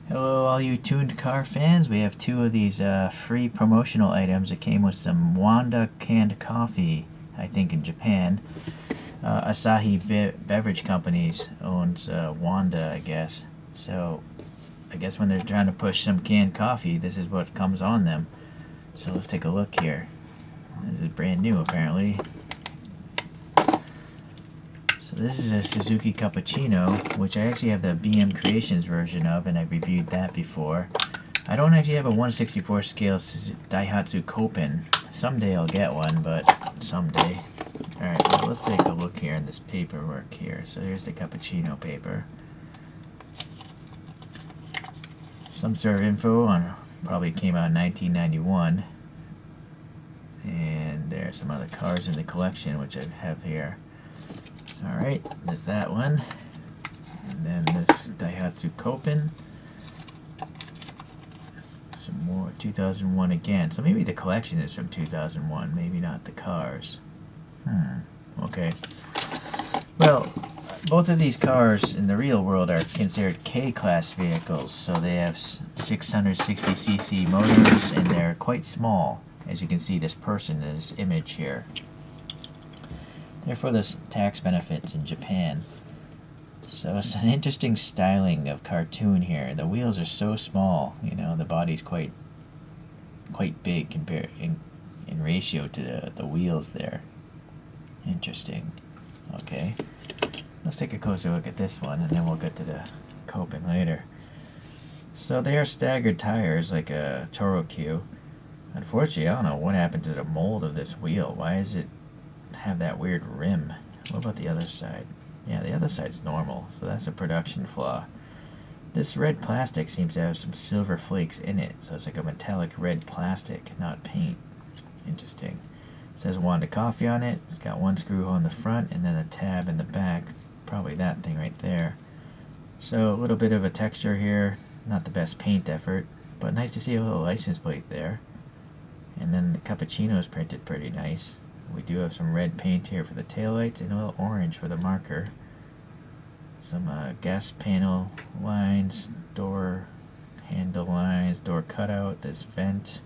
Hello all you tuned car fans. We have two of these free promotional items. It came with some Wonda canned coffee, I think in Japan. Asahi Beverage Companies owns Wanda, I guess. So I guess when they're trying to push some canned coffee, this is what comes on them. So let's take a look here. This is brand new apparently. So this is a Suzuki Cappuccino, which I actually have the BM Creations version of, and I reviewed that before. I don't actually have a 1/64 scale Daihatsu Copen. Someday I'll get one, but someday. Alright, well, let's take a look here in this paperwork here. So here's the cappuccino paper. Some sort of info on, probably came out in 1991. And there are some other cars in the collection, which I have here. Alright, there's that one. And then this Daihatsu Copen. Some more 2001 again. So maybe the collection is from 2001, maybe not the cars. Okay. Well, both of these cars in the real world are considered K-class vehicles, so they have 660cc motors and they're quite small. As you can see, this person in this image here. Therefore, there's tax benefits in Japan. So it's an interesting styling of cartoon here. The wheels are so small, you know, the body's quite big compared in ratio to the wheels there. Interesting. Okay. Let's take a closer look at this one, and then we'll get to the Copen later. So they are staggered tires, like a choro-q. Unfortunately, I don't know what happened to the mold of this wheel. Why does it have that weird rim? What about the other side? Yeah, the other side's normal, so that's a production flaw. This red plastic seems to have some silver flakes in it, so it's like a metallic red plastic, not paint. Interesting. It says Wanda Coffee on it. It's got one screw hole in the front and then a tab in the back. Probably that thing right there. So a little bit of a texture here. Not the best paint effort, but nice to see a little license plate there. And then the cappuccino is printed pretty nice. We do have some red paint here for the taillights and a little orange for the marker. Some gas panel lines, door handle lines, door cutout, this vent,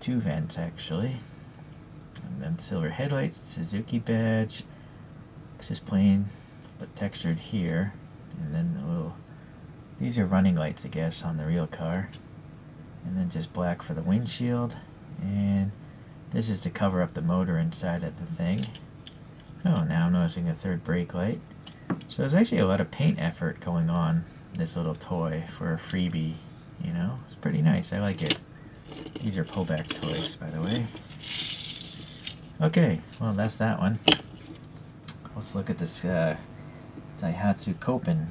two vents actually. And then silver headlights, Suzuki badge. It's just plain but textured here. And then a little, these are running lights I guess on the real car. And then just black for the windshield. And this is to cover up the motor inside of the thing. Oh, now I'm noticing a third brake light. So there's actually a lot of paint effort going on this little toy for a freebie, you know? It's pretty nice, I like it. These are pullback toys, by the way. Okay, well that's that one. Let's look at this Daihatsu Copen.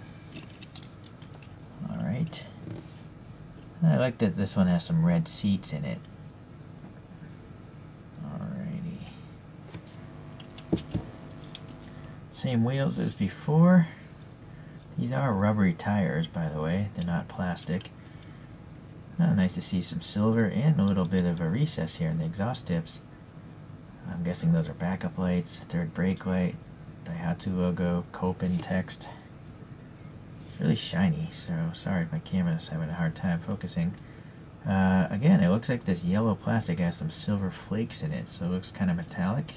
Alright. I like that this one has some red seats in it. Same wheels as before. These are rubbery tires, by the way. They're not plastic. Oh, nice to see some silver and a little bit of a recess here in the exhaust tips. I'm guessing those are backup lights. Third brake light. Daihatsu logo. Copen text. It's really shiny, so sorry if my camera's having a hard time focusing. Again, it looks like this yellow plastic has some silver flakes in it, so it looks kind of metallic.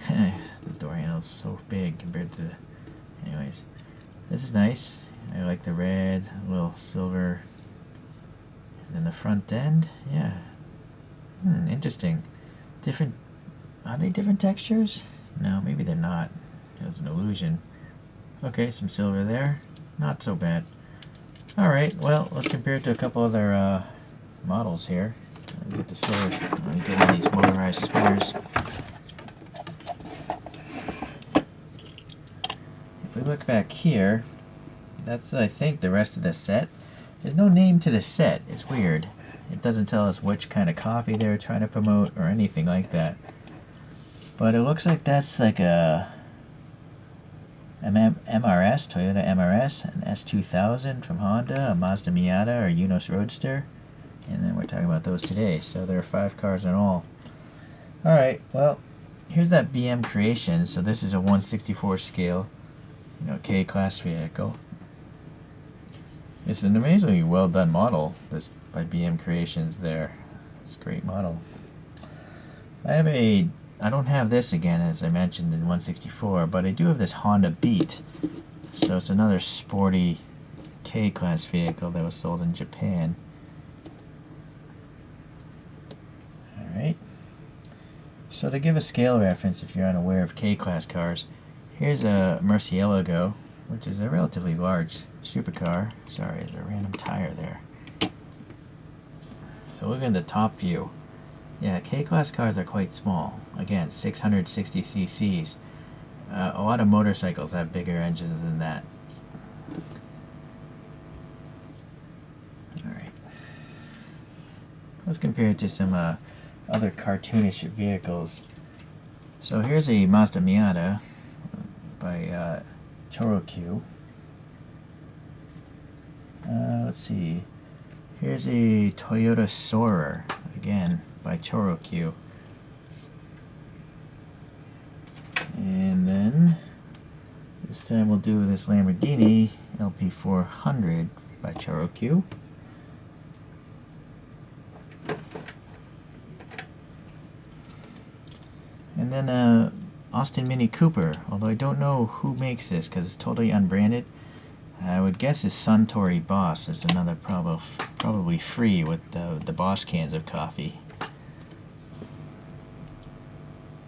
The door handle's so big compared to... Anyways, this is nice. I like the red, a little silver. And then the front end, yeah. Interesting. Different... Are they different textures? No, maybe they're not. It was an illusion. Okay, some silver there. Not so bad. Alright, well, let's compare it to a couple other models here. Let me get the silver. Let me get one of these motorized spinners. If we look back here, that's, I think, the rest of the set. There's no name to the set. It's weird. It doesn't tell us which kind of coffee they're trying to promote or anything like that. But it looks like that's like a MRS, Toyota MRS, an S2000 from Honda, a Mazda Miata, or Yunos Roadster. And then we're talking about those today. So there are 5 cars in all. Alright, well, here's that BM Creation. So this is a 1/64 scale, you know, K-class vehicle. It's an amazingly well done model, this by BM Creations there. It's a great model. I don't have this again, as I mentioned in 164, but I do have this Honda Beat. So it's another sporty K-Class vehicle that was sold in Japan. Alright. So to give a scale reference, if you're unaware of K-Class cars, here's a Murcielago, which is a relatively large supercar. Sorry, there's a random tire there. So look at the top view. Yeah, K-Class cars are quite small. Again, 660 cc's. A lot of motorcycles have bigger engines than that. Alright. Let's compare it to some other cartoonish vehicles. So here's a Mazda Miata by choro-q. Let's see. Here's a Toyota Soarer, again by choro-q. And then this time we'll do this Lamborghini LP400 by choro-q. And then Austin Mini Cooper, although I don't know who makes this because it's totally unbranded. I would guess it's Suntory Boss. It's another probably free with the Boss cans of coffee.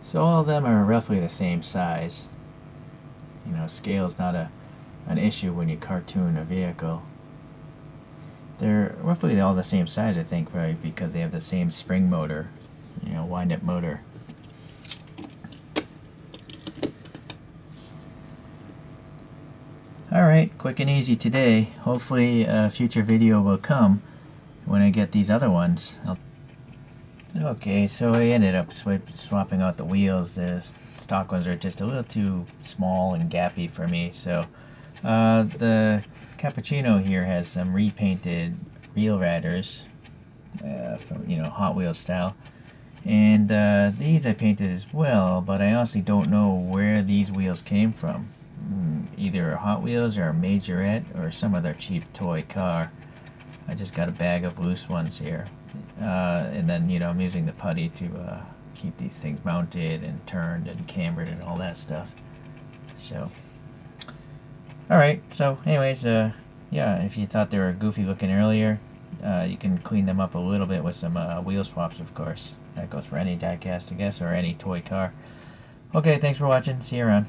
So all of them are roughly the same size. You know, scale is not an issue when you cartoon a vehicle. They're roughly all the same size, I think, right? Because they have the same spring motor, you know, wind-up motor. Alright, quick and easy today. Hopefully a future video will come when I get these other ones. Okay, so I ended up swapping out the wheels. The stock ones are just a little too small and gappy for me. So the Cappuccino here has some repainted wheel riders, from, you know, Hot Wheels style. And these I painted as well, but I honestly don't know where these wheels came from. Either Hot Wheels or a Majorette or some other cheap toy car. I just got a bag of loose ones here. And then, you know, I'm using the putty to keep these things mounted and turned and cambered and all that stuff. So, alright, so anyways, yeah, if you thought they were goofy looking earlier, you can clean them up a little bit with some wheel swaps, of course. That goes for any diecast, I guess, or any toy car. Okay, thanks for watching. See you around.